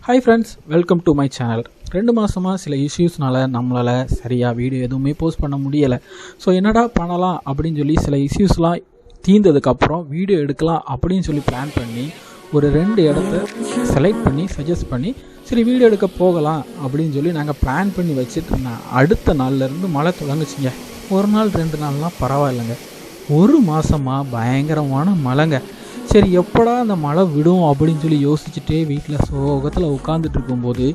Hi friends, welcome to my channel. 2 மாதமாக சில இஷ்யூஸ்னால் நம்மளால் சரியாக வீடியோ எதுவுமே போஸ்ட் பண்ண முடியலை. ஸோ என்னடா பண்ணலாம் அப்படின்னு சொல்லி சில இஷ்யூஸ்லாம் தீர்ந்ததுக்கப்புறம் வீடியோ எடுக்கலாம் அப்படின்னு சொல்லி பிளான் பண்ணி ஒரு 2 இடத்த செலக்ட் பண்ணி சஜஸ்ட் பண்ணி சரி வீடியோ எடுக்க போகலாம் அப்படின்னு சொல்லி நாங்கள் பிளான் பண்ணி வச்சுட்டு இருந்தோம். அடுத்த நாள்லேருந்து மழை தொடங்குச்சிங்க. 1 நாள் 2 நாள்லாம் பரவாயில்லைங்க. 1 மாதமாக பயங்கரமான மழைங்க. சரி எப்படா அந்த மழை விடும் அப்படின்னு சொல்லி யோசிச்சுட்டே வீட்டில் சோகத்தில் உட்காந்துட்டு இருக்கும்போது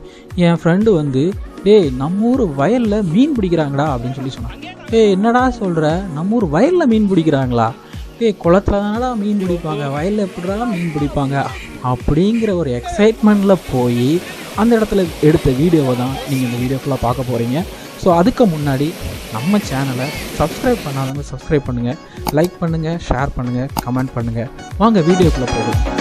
என் ஃப்ரெண்டு வந்து நம்ம ஊர் வயலில் மீன் பிடிக்கிறாங்கடா அப்படின்னு சொல்லி சொன்னான். என்னடா சொல்கிற, நம்ம ஊர் வயலில் மீன் பிடிக்கிறாங்களா? குளத்துல தானடா மீன் பிடிப்பாங்க, வயலில் எப்படிடா மீன் பிடிப்பாங்க அப்படிங்கிற ஒரு எக்ஸைட்மெண்ட்டில் போய் அந்த இடத்துல எடுத்த வீடியோவை தான் நீங்கள் இந்த வீடியோ ஃபுல்லாக பார்க்க போகிறீங்க. ஸோ அதுக்கு முன்னாடி நம்ம சேனலை சப்ஸ்கிரைப் பண்ணாதவங்க சப்ஸ்கிரைப் பண்ணுங்கள், லைக் பண்ணுங்கள், ஷேர் பண்ணுங்கள், கமெண்ட் பண்ணுங்கள். வாங்க வீடியோக்குள்ளே போடுங்க.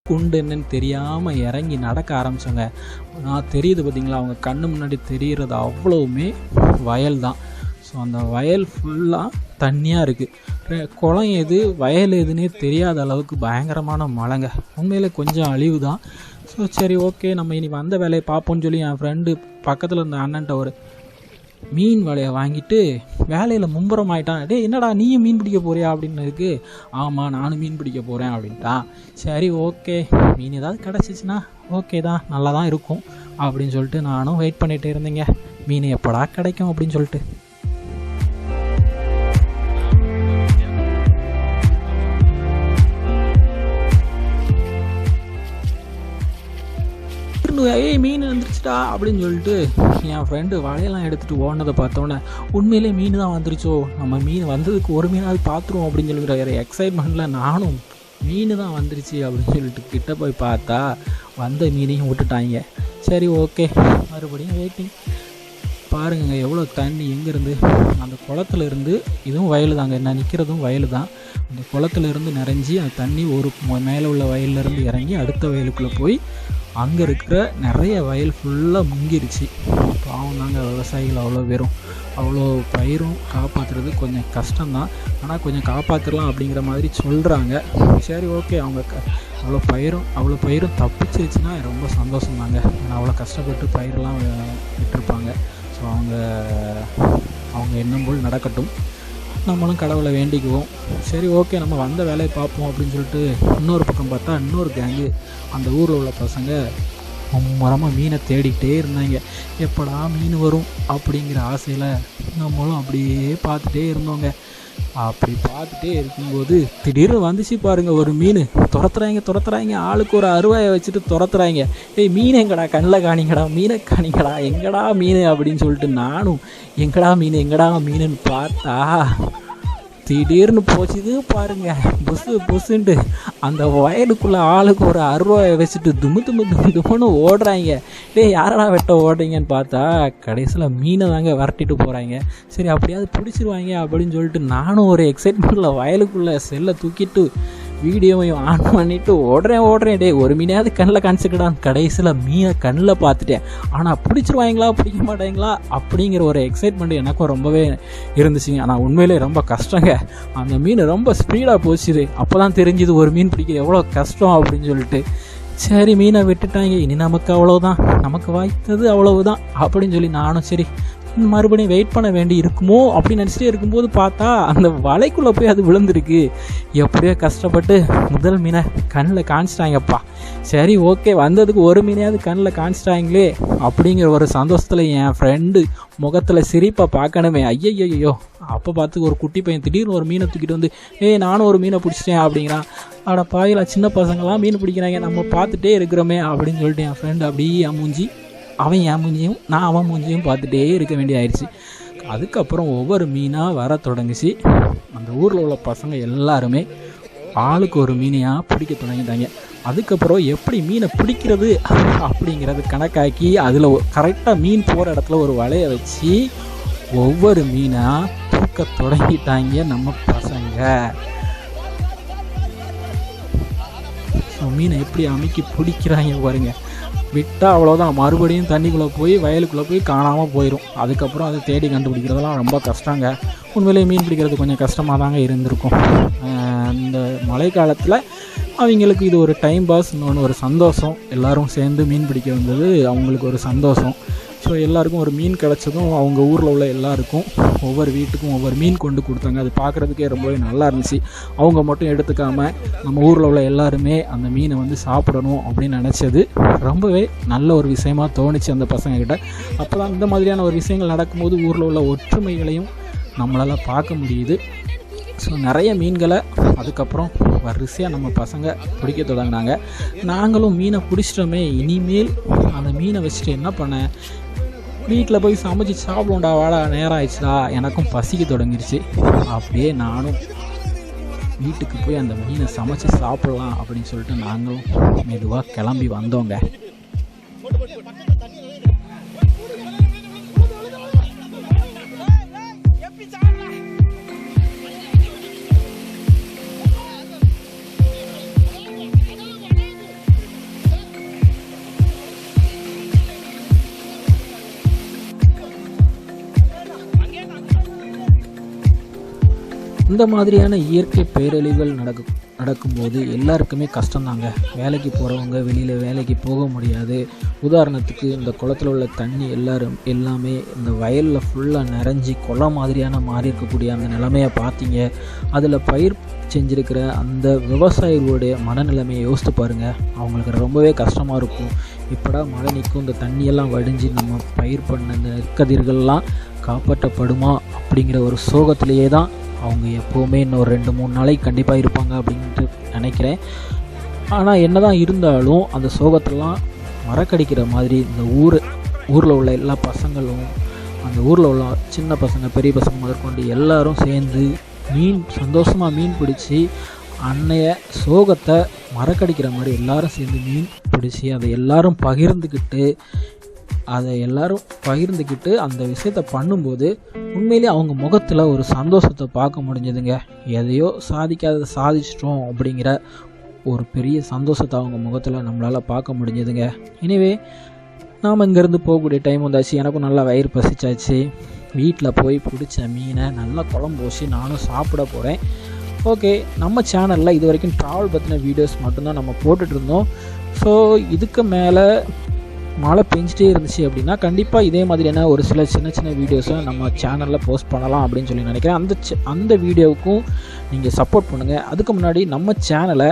குண்டு என்னன்னு தெரியாமல் இறங்கி நடக்க ஆரம்பித்தோங்க. நான் தெரியுது பார்த்திங்களா, அவங்க கண்ணு முன்னாடி தெரிகிறது அவ்வளவுமே வயல் தான். ஸோ அந்த வயல் ஃபுல்லாக தண்ணியாக இருக்குது. குளம் எது வயல் எதுன்னே தெரியாத அளவுக்கு பயங்கரமான மழைங்க. உண்மையிலே கொஞ்சம் அழிவு தான். ஸோ சரி ஓகே, நம்ம இனி வந்த வேலையை பார்ப்போம்னு சொல்லி என் ஃப்ரெண்டு பக்கத்தில் இருந்த அண்ணன்ட்ட ஒரு மீன் வலையை வாங்கிட்டு வேலையில் மும்புறம் ஆகிட்டான். என்னடா நீயும் மீன் பிடிக்க போறியா அப்படின்னதுக்கு, ஆமாம் நானும் மீன் பிடிக்க போகிறேன் அப்படின்ட்டான். சரி ஓகே, மீன் ஏதாவது கிடச்சிச்சின்னா ஓகே தான், நல்லா தான் இருக்கும் அப்படின்னு சொல்லிட்டு நானும் வெயிட் பண்ணிகிட்டே இருந்தேங்க. மீன் எப்படா கிடைக்கும் அப்படின்னு சொல்லிட்டு. மீன் வந்துருச்சுடா அப்படின்னு சொல்லிட்டு என் ஃப்ரெண்டு வலையெல்லாம் எடுத்துகிட்டு ஓடினதை பார்த்தோன்னே உண்மையிலே மீன் தான் வந்துருச்சோ, நம்ம மீன் வந்ததுக்கு ஒரு மீனாவது பார்த்துருவோம் அப்படின்னு சொல்லிக்கிற எக்ஸைட்மெண்ட்டில் நானும் மீன் தான் வந்துருச்சு அப்படின்னு சொல்லிட்டு கிட்ட போய் பார்த்தா வந்த மீனையும் விட்டுட்டாங்க. சரி ஓகே, மறுபடியும் வெயிட்டிங். பாருங்க எவ்வளோ தண்ணி எங்கேருந்து அந்த குளத்துலேருந்து, இதுவும் வயல் தாங்க, நான் நிற்கிறதும் வயல் தான். அந்த குளத்துலேருந்து நிறைஞ்சி அந்த தண்ணி ஒரு மேலே உள்ள வயல்லேருந்து இறங்கி அடுத்த வயலுக்குள்ளே போய் அங்கே இருக்கிற நிறைய வயல் ஃபுல்லாக முங்கிருச்சு. பாவம் தாங்க விவசாயிகள் அவ்வளோ பேரும். அவ்வளோ பயிரும் காப்பாற்றுறது கொஞ்சம் கஷ்டம்தான், ஆனால் கொஞ்சம் காப்பாற்றலாம் அப்படிங்கிற மாதிரி சொல்கிறாங்க. சரி ஓகே, அவங்க அவ்வளோ பயிரும் தப்பிச்சிருச்சுன்னா ரொம்ப சந்தோஷம் தாங்க. ஏன்னா அவ்வளோ கஷ்டப்பட்டு பயிரெலாம் விட்டுருப்பாங்க. ஸோ அவங்க எண்ணம் போல் நடக்கட்டும், நம்மளும் கடவுளை வேண்டிக்குவோம். சரி ஓகே, நம்ம வந்த வேலையை பார்ப்போம் அப்படின்னு சொல்லிட்டு இன்னொரு பக்கம் பார்த்தா இன்னொரு கேங்கு, அந்த ஊரில் உள்ள பசங்க மும்மரமாக மீனை தேடிக்கிட்டே இருந்தாங்க. எப்படா மீன் வரும் அப்படிங்கிற ஆசையில் நம்மளும் அப்படியே பார்த்துட்டே இருந்தோங்க. அப்படி பார்த்துட்டே இருக்கும்போது திடீர்னு வந்துச்சு பாருங்கள் ஒரு மீன். துரத்துறாங்க, ஆளுக்கு ஒரு அருவாயை வச்சுட்டு துரத்துறாங்க. ஏய் மீன் எங்கடா, கண்ணில் காணிங்கடா, மீனை காணிங்கடா, எங்கடா மீன் அப்படின்னு சொல்லிட்டு நானும் எங்கடா மீனுன்னு பார்த்தா திடீர்னு போச்சுது பாருங்க, புசுன்ட்டு அந்த வயலுக்குள்ளே ஆளுக்கு ஒரு அருவாயை வச்சுட்டு தும்முன்னு ஓடுறாங்க. யாரடா வெட்ட ஓடுறீங்கன்னு பார்த்தா கடைசியில் மீனை தாங்க விரட்டிட்டு போகிறாங்க. சரி அப்படியாவது பிடிச்சிருவாங்க அப்படின்னு சொல்லிட்டு நானும் ஒரு எக்ஸைட்மெண்ட்டில் வயலுக்குள்ளே செல்லை தூக்கிட்டு வீடியோவையும் ஆன் பண்ணிவிட்டு ஓடுறேன். ஒரு மீனையாவது கண்ணில் காணிச்சிக்கடான்னு கடைசியில் மீனை கண்ணில் பார்த்துட்டேன். ஆனால் பிடிச்சிருவாங்களா பிடிக்க மாட்டாங்களா அப்படிங்கிற ஒரு எக்ஸைட்மெண்ட் எனக்கும் ரொம்பவே இருந்துச்சுங்க. ஆனால் உண்மையிலே ரொம்ப கஷ்டங்க. அந்த மீன் ரொம்ப ஸ்பீடாக போச்சுது. அப்போ தான் தெரிஞ்சுது ஒரு மீன் பிடிக்கிறது எவ்வளோ கஷ்டம் அப்படின்னு சொல்லிட்டு. சரி மீனை விட்டுட்டாங்க, இனி நமக்கு அவ்வளோதான், நமக்கு வாய்த்தது அவ்வளவுதான் அப்படின்னு சொல்லி நானும் சரி மறுபடியும் வெயிட் பண்ண வேண்டி இருக்குமோ அப்படின்னு நினச்சிட்டே இருக்கும்போது பார்த்தா அந்த வலைக்குள்ளே போய் அது விழுந்துருக்கு. எப்படியோ கஷ்டப்பட்டு முதல் மீனை கண்ணில் காணிச்சிட்டாங்கப்பா. சரி ஓகே, வந்ததுக்கு ஒரு மீனையாவது கண்ணில் காணிச்சிட்டாங்களே அப்படிங்கிற ஒரு சந்தோஷத்தில் என் ஃப்ரெண்டு முகத்தில் சிரிப்பை பார்க்கணுமே. ஐயையோ, அப்போ பார்த்து ஒரு குட்டி பையன் திடீர்னு ஒரு மீனை தூக்கிட்டு வந்து நானும் ஒரு மீனை பிடிச்சிட்டேன் அப்படிங்கிறான். அட பாயில, சின்ன பசங்களாம் மீன் பிடிக்கிறாங்க, நம்ம பார்த்துட்டே இருக்கிறோமே அப்படின்னு சொல்லிட்டு என் ஃப்ரெண்டு அப்படியே அவன் என் மூஞ்சியும் நான் அவன் மூஞ்சியும் பார்த்துட்டே இருக்க வேண்டியதாயிடுச்சு. அதுக்கப்புறம் ஒவ்வொரு மீனாக வர தொடங்குச்சு. அந்த ஊரில் உள்ள பசங்க எல்லாருமே ஆளுக்கு ஒரு மீனையாக பிடிக்க தொடங்கிட்டாங்க. அதுக்கப்புறம் எப்படி மீனை பிடிக்கிறது அப்படிங்கிறது கணக்காக்கி அதில் கரெக்டாக மீன் போகிற இடத்துல ஒரு வலையை வச்சு ஒவ்வொரு மீனாக தூக்க தொடங்கிட்டாங்க நம்ம பசங்க. ஸோ மீனை எப்படி அமைக்கி பிடிக்கிறாங்க பாருங்க. விட்டால் அவ்வளோதான், மறுபடியும் தண்ணிக்குள்ளே போய் வயலுக்குள்ளே போய் காணாமல் போயிடும். அதுக்கப்புறம் அதை தேடி கண்டுபிடிக்கிறதெல்லாம் ரொம்ப கஷ்டங்க. உண்மையிலேயே மீன் பிடிக்கிறது கொஞ்சம் கஷ்டமாக தாங்க இருந்திருக்கும். இந்த மழை காலத்தில் அவங்களுக்கு இது ஒரு டைம் பாஸ், இன்னொன்று ஒரு சந்தோஷம். எல்லோரும் சேர்ந்து மீன் பிடிக்க வந்தது அவங்களுக்கு ஒரு சந்தோஷம். ஸோ எல்லாருக்கும் ஒரு மீன் கிடச்சதும் அவங்க ஊரில் உள்ள எல்லாருக்கும் ஒவ்வொரு வீட்டுக்கும் ஒவ்வொரு மீன் கொண்டு கொடுத்தாங்க. அது பார்க்குறதுக்கே ரொம்பவே நல்லா இருந்துச்சு. அவங்க மட்டும் எடுத்துக்காமல் நம்ம ஊரில் உள்ள எல்லாருமே அந்த மீனை வந்து சாப்பிடணும் அப்படின்னு நினச்சது ரொம்பவே நல்ல ஒரு விஷயமாக தோணுச்சு அந்த பசங்கக்கிட்ட. அப்போ தான் இந்த மாதிரியான ஒரு விஷயங்கள் நடக்கும்போது ஊரில் உள்ள ஒற்றுமைகளையும் நம்மளால் பார்க்க முடியுது. ஸோ நிறைய மீன்களை அதுக்கப்புறம் வரிசையாக நம்ம பசங்க பிடிக்க தொடங்கினாங்க. நாங்களும் மீனை பிடிச்சிட்டோமே, இனிமேல் அந்த மீனை வச்சுட்டு என்ன பண்ணேன், வீட்டில் போய் சமைச்சு சாப்பிடுவோண்டா, வாடா நேரம் ஆயிடுச்சுடா, எனக்கும் பசிக்க தொடங்கிடுச்சு. அப்படியே நானும் வீட்டுக்கு போய் அந்த மீனை சமைச்சு சாப்பிட்லாம் அப்படின்னு சொல்லிட்டு நாங்களும் மெதுவாக கிளம்பி வந்தோங்க. இந்த மாதிரியான இயற்கை பேரழிவுகள் நடக்கும்போது எல்லாருக்குமே கஷ்டம்தாங்க. வேலைக்கு போகிறவங்க வெளியில் வேலைக்கு போக முடியாது. உதாரணத்துக்கு இந்த குளத்தில் உள்ள தண்ணி எல்லாமே இந்த வயலில் ஃபுல்லாக நிறைஞ்சி குளம் மாதிரியான மாறி இருக்கக்கூடிய அந்த நிலைமையை பார்த்தீங்க. அதில் பயிர் செஞ்சுருக்கிற அந்த விவசாயிகளுடைய மனநிலைமையை யோசித்து பாருங்கள். அவங்களுக்கு ரொம்பவே கஷ்டமாக இருக்கும். இப்போடா மழை நிற்கும், இந்த தண்ணியெல்லாம் வடிஞ்சு நம்ம பயிர் பண்ண இந்த நெற்கதிர்கள்லாம் காப்பாற்றப்படுமா அப்படிங்கிற ஒரு சோகத்திலேயே தான் அவங்க எப்போவுமே இன்னும் 2-3 நாளைக்கு கண்டிப்பாக இருப்பாங்க அப்படின்ட்டு நினைக்கிறேன். ஆனால் என்ன தான் இருந்தாலும் அந்த சோகத்தெல்லாம் மறக்கடிக்கிற மாதிரி இந்த ஊரில் உள்ள எல்லா பசங்களும், அந்த ஊரில் உள்ள சின்ன பசங்க பெரிய பசங்க முதற்கொண்டு எல்லாரும் சேர்ந்து சந்தோஷமாக மீன் பிடிச்சி அன்னைய சோகத்தை மறக்கடிக்கிற மாதிரி எல்லாரும் சேர்ந்து மீன் பிடிச்சி அதை எல்லாரும் பகிர்ந்துக்கிட்டு அதை எல்லோரும் பகிர்ந்துக்கிட்டு அந்த விஷயத்தை பண்ணும்போது உண்மையிலே அவங்க முகத்தில் ஒரு சந்தோஷத்தை பார்க்க முடிஞ்சதுங்க. எதையோ சாதிக்காத சாதிச்சிட்டோம் அப்படிங்கிற ஒரு பெரிய சந்தோஷத்தை அவங்க முகத்தில் நம்மளால் பார்க்க முடிஞ்சதுங்க. எனவே நாம் இங்கேருந்து போகக்கூடிய டைம் வந்தாச்சு. எனக்கும் நல்லா வயிறு பசிச்சாச்சு. வீட்டில் போய் பிடிச்ச மீனை நல்லா குழம்பு வச்சு நானும் சாப்பிட போகிறேன். ஓகே, நம்ம சேனலில் இது வரைக்கும் ட்ராவல் பற்றின வீடியோஸ் மட்டும்தான் நம்ம போட்டுட்ருந்தோம். ஸோ இதுக்கு மேலே மழை பெஞ்சிட்டே இருந்துச்சு அப்படின்னா கண்டிப்பாக இதே மாதிரியான ஒரு சில சின்ன சின்ன வீடியோஸை நம்ம சேனலில் போஸ்ட் பண்ணலாம் அப்படின்னு சொல்லி நினைக்கிறேன். அந்த வீடியோவுக்கும் நீங்கள் சப்போர்ட் பண்ணுங்கள். அதுக்கு முன்னாடி நம்ம சேனலை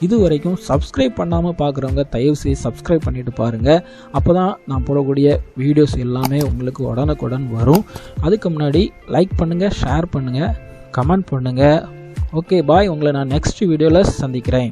இது வரைக்கும் சப்ஸ்கிரைப் பண்ணாமல் பார்க்குறவங்க தயவுசெய்து சப்ஸ்கிரைப் பண்ணிவிட்டு பாருங்கள். அப்போ தான் நான் போடக்கூடிய வீடியோஸ் எல்லாமே உங்களுக்கு உடனுக்குடன் வரும். அதுக்கு முன்னாடி லைக் பண்ணுங்கள், ஷேர் பண்ணுங்கள், கமெண்ட் பண்ணுங்கள். Okay bye. உங்களை நான் நெக்ஸ்ட் வீடியோவில் சந்திக்கிறேன்.